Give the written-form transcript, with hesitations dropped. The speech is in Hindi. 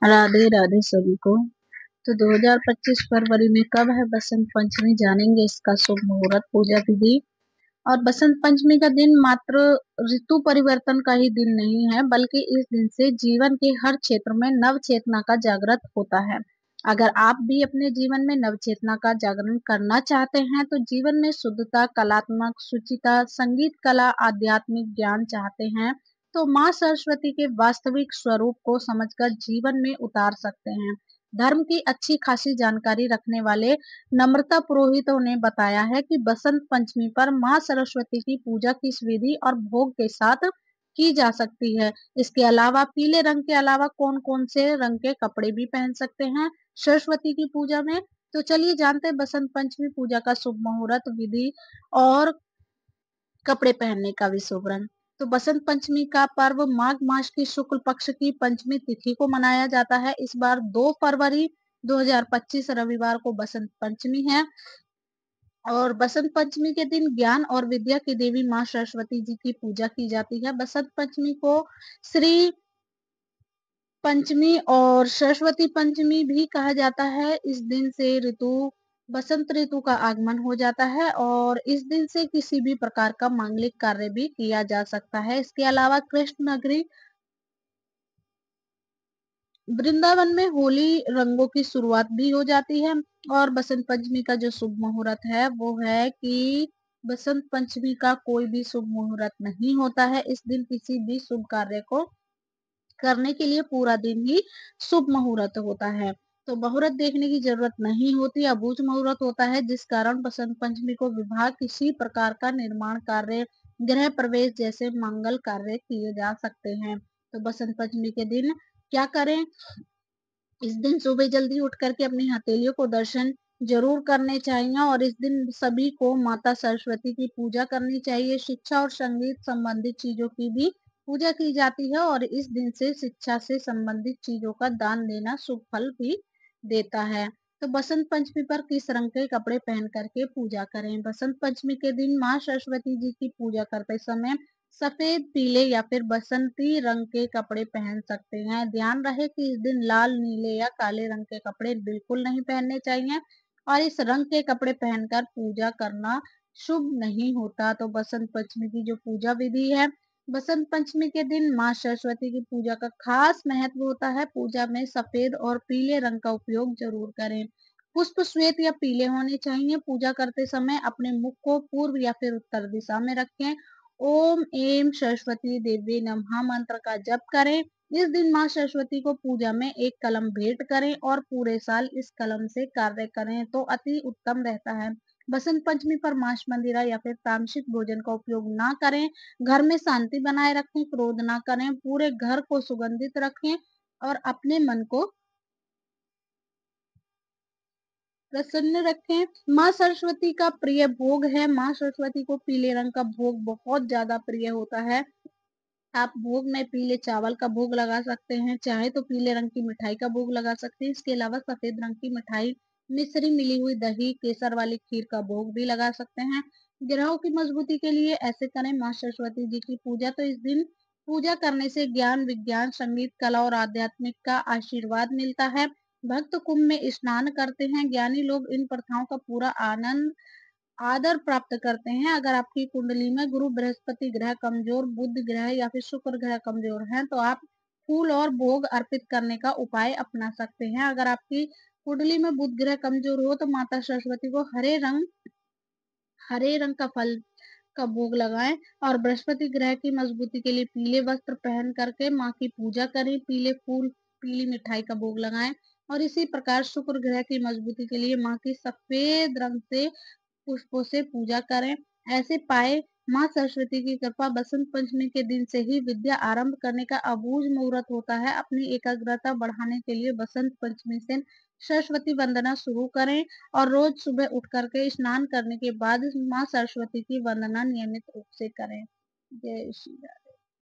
राधे राधे सभी को। तो 2025 फरवरी में कब है बसंत पंचमी, जानेंगे इसका शुभ मुहूर्त, पूजा विधि। और बसंत पंचमी का दिन मात्र ऋतु परिवर्तन का ही दिन नहीं है, बल्कि इस दिन से जीवन के हर क्षेत्र में नव चेतना का जागृत होता है। अगर आप भी अपने जीवन में नव चेतना का जागरण करना चाहते हैं, तो जीवन में शुद्धता, कलात्मक सुचिता, संगीत, कला, आध्यात्मिक ज्ञान चाहते हैं, तो माँ सरस्वती के वास्तविक स्वरूप को समझकर जीवन में उतार सकते हैं। धर्म की अच्छी खासी जानकारी रखने वाले नम्रता पुरोहितों ने बताया है कि बसंत पंचमी पर माँ सरस्वती की पूजा किस विधि और भोग के साथ की जा सकती है। इसके अलावा पीले रंग के अलावा कौन कौन से रंग के कपड़े भी पहन सकते हैं सरस्वती की पूजा में। तो चलिए जानते हैं बसंत पंचमी पूजा का शुभ मुहूर्त, विधि और कपड़े पहनने का विशोभन। तो बसंत पंचमी का पर्व माघ मास की शुक्ल पक्ष की पंचमी तिथि को मनाया जाता है। इस बार 2 फरवरी 2025 रविवार को बसंत पंचमी है। और बसंत पंचमी के दिन ज्ञान और विद्या की देवी माँ सरस्वती जी की पूजा की जाती है। बसंत पंचमी को श्री पंचमी और सरस्वती पंचमी भी कहा जाता है। इस दिन से बसंत ऋतु का आगमन हो जाता है और इस दिन से किसी भी प्रकार का मांगलिक कार्य भी किया जा सकता है। इसके अलावा कृष्ण नगरी वृंदावन में होली रंगों की शुरुआत भी हो जाती है। और बसंत पंचमी का जो शुभ मुहूर्त है वो है कि बसंत पंचमी का कोई भी शुभ मुहूर्त नहीं होता है। इस दिन किसी भी शुभ कार्य को करने के लिए पूरा दिन ही शुभ मुहूर्त होता है। तो मुहूर्त देखने की जरूरत नहीं होती, अबूझ मुहूर्त होता है, जिस कारण बसंत पंचमी को विवाह, किसी प्रकार का निर्माण कार्य, गृह प्रवेश जैसे मंगल कार्य किए जा सकते हैं। तो बसंत पंचमी के दिन क्या करें? इस दिन सुबह जल्दी उठ करके अपनी हथेलियों को दर्शन जरूर करने चाहिए और इस दिन सभी को माता सरस्वती की पूजा करनी चाहिए। शिक्षा और संगीत संबंधित चीजों की भी पूजा की जाती है और इस दिन से शिक्षा से संबंधित चीजों का दान देना शुभ फल भी देता है। तो बसंत पंचमी पर किस रंग के कपड़े पहन करके पूजा करें? बसंत पंचमी के दिन माँ सरस्वती जी की पूजा करते समय सफेद, पीले या फिर बसंती रंग के कपड़े पहन सकते हैं। ध्यान रहे कि इस दिन लाल, नीले या काले रंग के कपड़े बिल्कुल नहीं पहनने चाहिए और इस रंग के कपड़े पहनकर पूजा करना शुभ नहीं होता। तो बसंत पंचमी की जो पूजा विधि है, बसंत पंचमी के दिन माँ सरस्वती की पूजा का खास महत्व होता है। पूजा में सफेद और पीले रंग का उपयोग जरूर करें। पुष्प श्वेत या पीले होने चाहिए। पूजा करते समय अपने मुख को पूर्व या फिर उत्तर दिशा में रखें। ओम एम सरस्वती देवी नमः मंत्र का जप करें। इस दिन माँ सरस्वती को पूजा में एक कलम भेंट करें और पूरे साल इस कलम से कार्य करें तो अति उत्तम रहता है। बसंत पंचमी पर मांस, मंदिरा या फिर तामसिक भोजन का उपयोग ना करें। घर में शांति बनाए रखें, क्रोध ना करें, पूरे घर को सुगंधित रखें और अपने मन को प्रसन्न रखें। माँ सरस्वती का प्रिय भोग है, माँ सरस्वती को पीले रंग का भोग बहुत ज्यादा प्रिय होता है। आप भोग में पीले चावल का भोग लगा सकते हैं, चाहे तो पीले रंग की मिठाई का भोग लगा सकते हैं। इसके अलावा सफेद रंग की मिठाई, मिश्री मिली हुई दही, केसर वाली खीर का भोग भी लगा सकते हैं। ग्रहों की मजबूती के लिए ऐसे करें माँ सरस्वती जी की पूजा। तो इस दिन पूजा करने से ज्ञान, विज्ञान, संगीत, कला और आध्यात्मिक का आशीर्वाद मिलता है। भक्त कुंभ में स्नान करते हैं। ज्ञानी लोग इन प्रथाओं का पूरा आनंद आदर प्राप्त करते हैं। अगर आपकी कुंडली में गुरु बृहस्पति ग्रह कमजोर, बुध ग्रह या फिर शुक्र ग्रह कमजोर हैं, तो आप फूल और भोग अर्पित करने का उपाय अपना सकते हैं। अगर आपकी कुंडली में बुध ग्रह कमजोर हो तो माता सरस्वती को हरे रंग का फल का भोग लगाएं और बृहस्पति ग्रह की मजबूती के लिए पीले वस्त्र पहन करके माँ की पूजा करें। पीले फूल, पीली मिठाई का भोग लगाएं और इसी प्रकार शुक्र ग्रह की मजबूती के लिए माँ की सफेद रंग से पुष्पों से पूजा करें। ऐसे पाए माँ सरस्वती की कृपा। बसंत पंचमी के दिन से ही विद्या आरंभ करने का अबूझ मुहूर्त होता है। अपनी एकाग्रता बढ़ाने के लिए बसंत पंचमी से सरस्वती वंदना शुरू करें और रोज सुबह उठ करके स्नान करने के बाद माँ सरस्वती की वंदना नियमित रूप से करें। जय श्री राम।